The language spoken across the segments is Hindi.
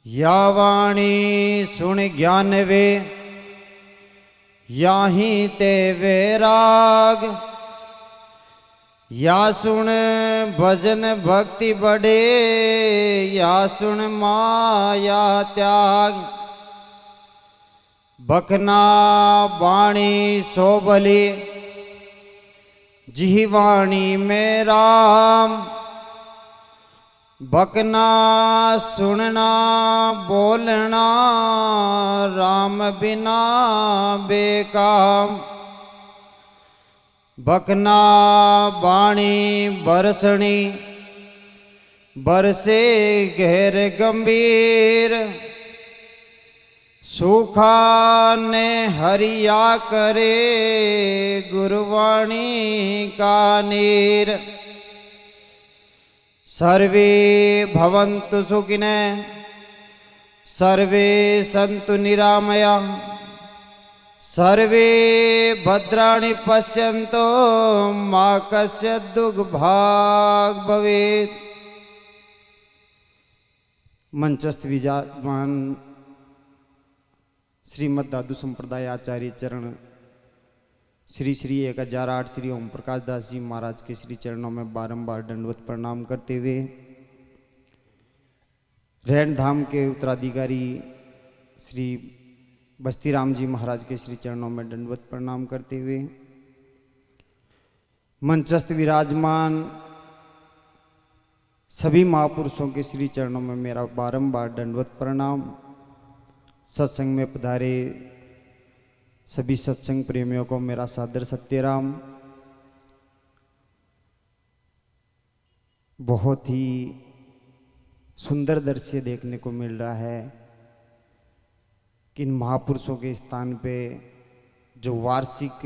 या वाणी सुन ज्ञान वे याही ते वैराग, या सुन भजन भक्ति बढ़े, या सुन माया त्याग। बखना वाणी सोबली जी वाणी में राम, बकना सुनना बोलना राम बिना बेकाम। बकना वाणी बरसनी बरसे गहर गंभीर, सूखा ने हरिया करे गुरुवाणी का नीर। सर्वे भवन्तु सुखिनः सर्वे सन्तु निरामया, सर्वे भद्राणि पश्यन्तु मा कश्चित् दुर्भाग् भवेत्। मंचस्थ विराजमान श्रीमद् दादू संप्रदाय आचार्य चरण श्री श्री 1008 श्री ओम प्रकाश दास जी महाराज के श्री चरणों में बारंबार दंडवत प्रणाम करते हुए, रैन धाम के उत्तराधिकारी श्री बस्ती राम जी महाराज के श्री चरणों में दंडवत प्रणाम करते हुए, मंचस्थ विराजमान सभी महापुरुषों के श्री चरणों में मेरा बारंबार दंडवत प्रणाम। सत्संग में पधारे सभी सत्संग प्रेमियों को मेरा सादर सत्यराम। बहुत ही सुंदर दृश्य देखने को मिल रहा है कि इन महापुरुषों के स्थान पे जो वार्षिक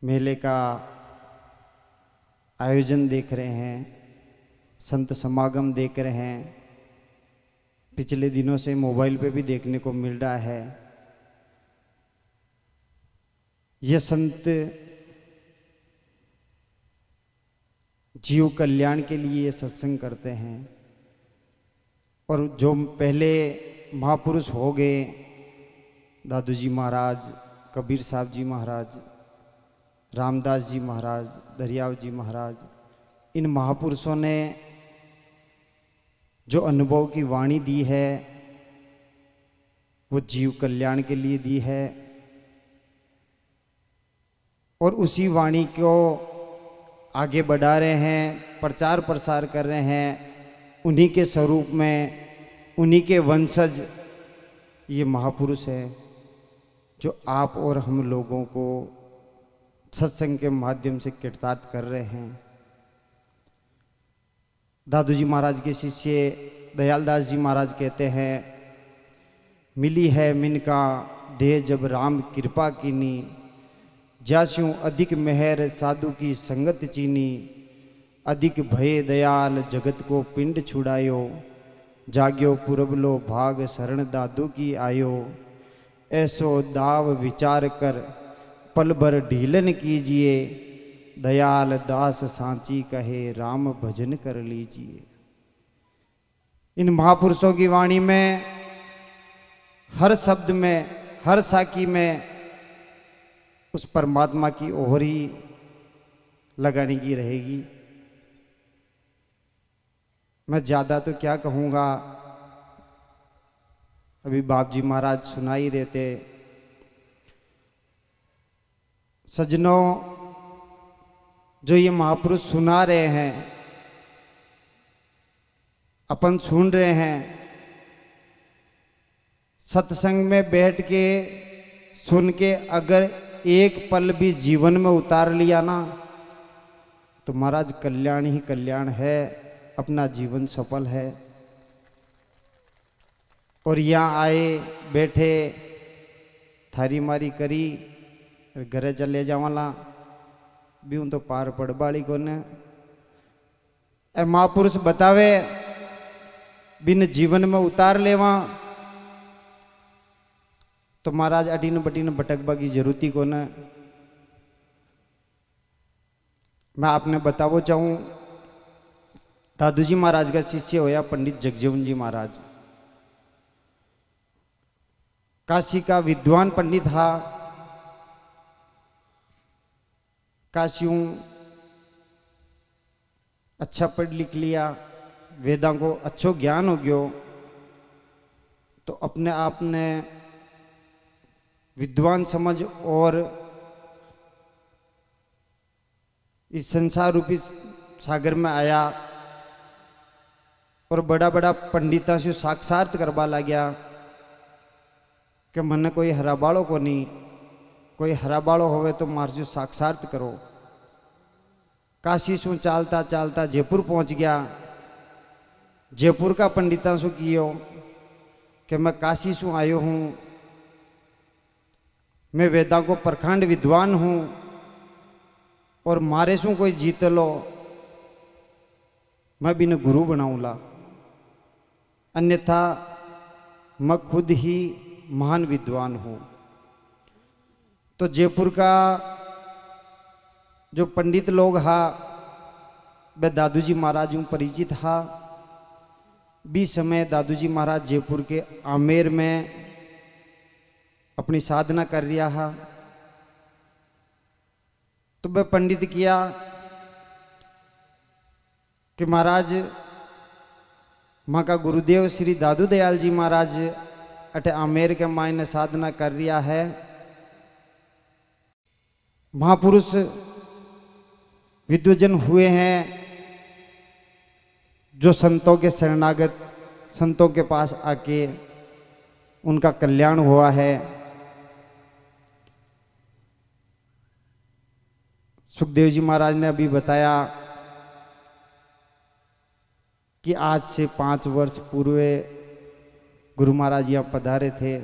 मेले का आयोजन देख रहे हैं, संत समागम देख रहे हैं, पिछले दिनों से मोबाइल पे भी देखने को मिल रहा है। ये संत जीव कल्याण के लिए ये सत्संग करते हैं, और जो पहले महापुरुष हो गए, दादू जी महाराज, कबीर साहब जी महाराज, रामदास जी महाराज, दरियाव जी महाराज, इन महापुरुषों ने जो अनुभव की वाणी दी है वो जीव कल्याण के लिए दी है, और उसी वाणी को आगे बढ़ा रहे हैं, प्रचार प्रसार कर रहे हैं। उन्हीं के स्वरूप में, उन्हीं के वंशज ये महापुरुष हैं जो आप और हम लोगों को सत्संग के माध्यम से कृतार्थ कर रहे हैं। दादू जी महाराज के शिष्य दयाल दास जी महाराज कहते हैं, मिली है मिन का देह जब राम कृपा कीनी, ज्यास्यों अधिक मेहर साधु की संगत चीनी, अधिक भय दयाल जगत को पिंड छुड़ायो, जाग्यो पुरबलो भाग शरण दादू की आयो, ऐसो दाव विचार कर पल भर ढीलन कीजिए, दयाल दास सांची कहे राम भजन कर लीजिए। इन महापुरुषों की वाणी में हर शब्द में, हर साकी में उस परमात्मा की ओर ही लगाने की रहेगी। मैं ज़्यादा तो क्या कहूँगा, अभी बाप जी महाराज सुना ही रहे थे। सज्जनों, जो ये महापुरुष सुना रहे हैं, अपन सुन रहे हैं, सत्संग में बैठ के सुन के अगर एक पल भी जीवन में उतार लिया ना, तो महाराज कल्याण ही कल्याण है, अपना जीवन सफल है। और यहाँ आए बैठे थारी मारी करी घरे चले जावाला भी उन तो पार पड़ बाड़ी को ने। महापुरुष बतावे बिन जीवन में उतार लेवा तो महाराज अटीन बटीन भटकबा की जरूरत को न। मैं आपने बतावो चाहूँ दादू जी महाराज का शिष्य होया पंडित जगजीवन जी महाराज। काशी का विद्वान पंडित था। काशियों अच्छा पढ़ लिख लिया, वेदां को अच्छो ज्ञान हो गयो, तो अपने आप ने विद्वान समझ और इस संसार रूपी सागर में आया और बड़ा बड़ा पंडिता से साक्षात करवा ला गया कि मन कोई हरा बाड़ो को नहीं, कोई हरा बाड़ो होवे तो मार से साक्षात करो। काशी सु चालता चालता जयपुर पहुंच गया। जयपुर का पंडिता सु कियो कि मैं काशी सु आयो हूँ, मैं वेदा को प्रखंड विद्वान हूँ और मारे सु कोई जीत लो मैं भी न गुरु बनाऊंला, अन्यथा मैं खुद ही महान विद्वान हूँ। तो जयपुर का जो पंडित लोग हा वे दादू जी महाराज परिचित हा। बीस समय दादू जी महाराज जयपुर के आमेर में अपनी साधना कर रहा हा। तो वह पंडित किया कि महाराज माँ का गुरुदेव श्री दादू दयाल जी महाराज अटे आमेर के मायने साधना कर रहा है। महापुरुष विद्वजन हुए हैं जो संतों के शरणागत, संतों के पास आके उनका कल्याण हुआ है। सुखदेव जी महाराज ने अभी बताया कि आज से 5 वर्ष पूर्व गुरु महाराज यहाँ पधारे थे।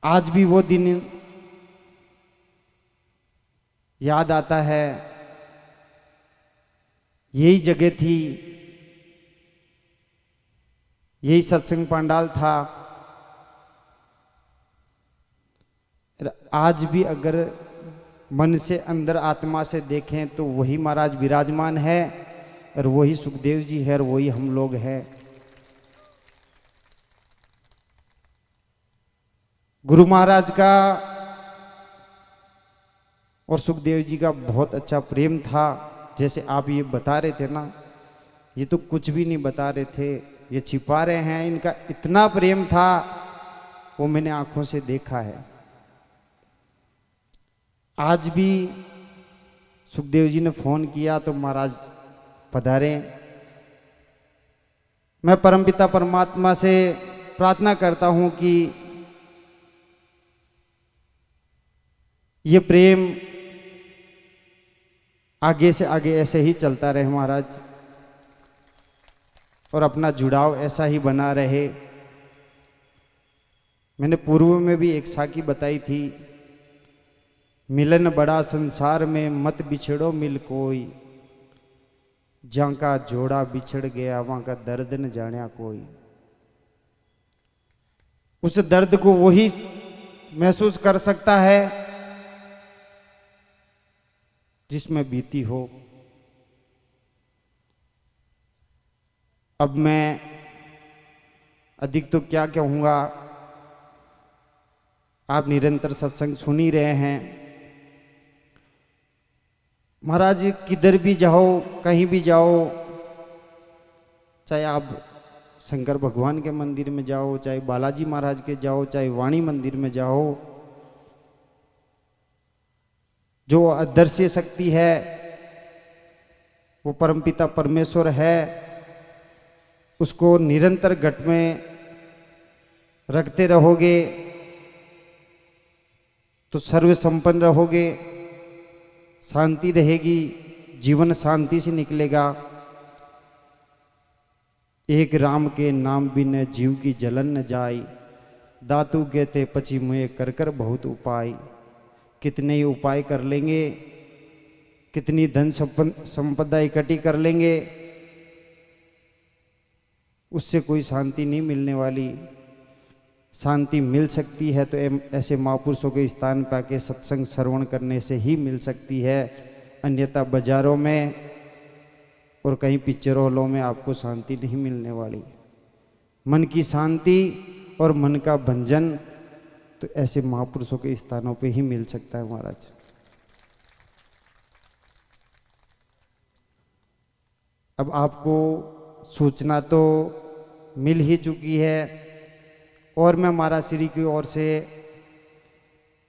आज भी वो दिन याद आता है। यही जगह थी, यही सत्संग पंडाल था। आज भी अगर मन से अंदर आत्मा से देखें तो वही महाराज विराजमान है और वही सुखदेव जी है और वही हम लोग हैं। गुरु महाराज का और सुखदेव जी का बहुत अच्छा प्रेम था। जैसे आप ये बता रहे थे ना, ये तो कुछ भी नहीं बता रहे थे, ये छिपा रहे हैं। इनका इतना प्रेम था वो मैंने आंखों से देखा है। आज भी सुखदेव जी ने फोन किया तो महाराज पधारे। मैं परमपिता परमात्मा से प्रार्थना करता हूं कि ये प्रेम आगे से आगे ऐसे ही चलता रहे महाराज, और अपना जुड़ाव ऐसा ही बना रहे। मैंने पूर्व में भी एक साखी बताई थी, मिलन बड़ा संसार में मत बिछड़ो मिल कोई, जहाँ का जोड़ा बिछड़ गया वहां का दर्द न जाने कोई। उस दर्द को वही महसूस कर सकता है जिसमें बीती हो। अब मैं अधिक तो क्या कहूंगा, आप निरंतर सत्संग सुन ही रहे हैं। महाराज किधर भी जाओ, कहीं भी जाओ, चाहे आप शंकर भगवान के मंदिर में जाओ, चाहे बालाजी महाराज के जाओ, चाहे वाणी मंदिर में जाओ, जो अदृश्य शक्ति है वो परमपिता परमेश्वर है। उसको निरंतर घट में रखते रहोगे तो सर्व संपन्न रहोगे, शांति रहेगी, जीवन शांति से निकलेगा। एक राम के नाम बिन जीव की जलन न जाई, दातु कहते पची मुए कर कर बहुत उपाय। कितने ही उपाय कर लेंगे, कितनी धन संपदा इकट्ठी कर लेंगे, उससे कोई शांति नहीं मिलने वाली। शांति मिल सकती है तो ऐसे महापुरुषों के स्थान पर आके सत्संग श्रवण करने से ही मिल सकती है। अन्यथा बाजारों में और कहीं पिक्चर हॉलों में आपको शांति नहीं मिलने वाली। मन की शांति और मन का भंजन तो ऐसे महापुरुषों के स्थानों पे ही मिल सकता है महाराज। अब आपको सूचना तो मिल ही चुकी है और मैं महाराज श्री की ओर से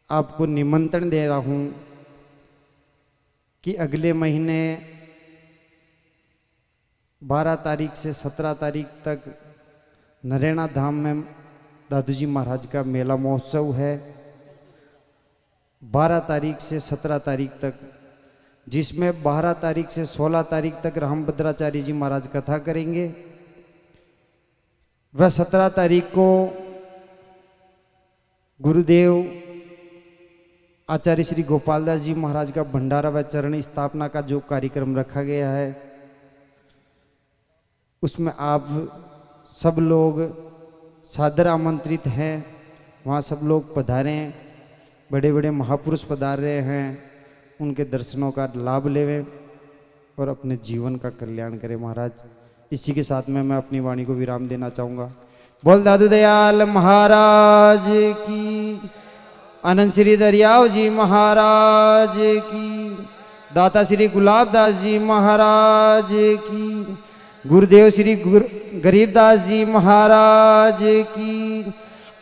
आपको निमंत्रण दे रहा हूं कि अगले महीने 12 तारीख से 17 तारीख तक नरेना धाम में दादू जी महाराज का मेला महोत्सव है। 12 तारीख से 17 तारीख तक, जिसमें 12 तारीख से 16 तारीख तक रामभद्राचार्य जी महाराज कथा करेंगे। वह 17 तारीख को गुरुदेव आचार्य श्री गोपालदास जी महाराज का भंडारा व चरण स्थापना का जो कार्यक्रम रखा गया है, उसमें आप सब लोग सादर आमंत्रित हैं। वहाँ सब लोग पधारें, बड़े बड़े महापुरुष पधार रहे हैं, उनके दर्शनों का लाभ लेवें और अपने जीवन का कल्याण करें महाराज। इसी के साथ में मैं अपनी वाणी को विराम देना चाहूँगा। बोल दादू दयाल महाराज की, आनंद श्री दरियाव जी महाराज की, दाता श्री गुलाबदास जी महाराज की, गुरुदेव श्री गरीबदास जी महाराज की,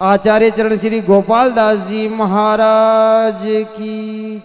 आचार्य चरण श्री गोपाल दास जी महाराज की।